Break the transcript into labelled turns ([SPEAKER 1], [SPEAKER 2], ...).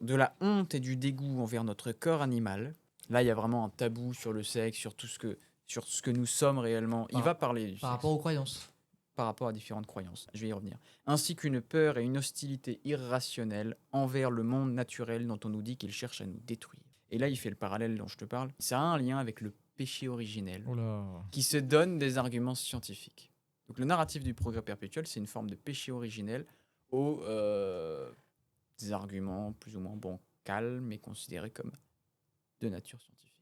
[SPEAKER 1] de la honte et du dégoût envers notre corps animal. Là, il y a vraiment un tabou sur le sexe, sur ce que nous sommes réellement. Il va parler du
[SPEAKER 2] Par
[SPEAKER 1] sexe
[SPEAKER 2] rapport aux croyances.
[SPEAKER 1] par rapport à différentes croyances. Je vais y revenir. Ainsi qu'une peur et une hostilité irrationnelle envers le monde naturel dont on nous dit qu'il cherche à nous détruire. Et là, il fait le parallèle dont je te parle. Ça a un lien avec le péché originel
[SPEAKER 3] Oh là.
[SPEAKER 1] qui se donne des arguments scientifiques. Donc le narratif du progrès perpétuel, c'est une forme de péché originel aux des arguments plus ou moins bancals, mais considérés comme de nature scientifique.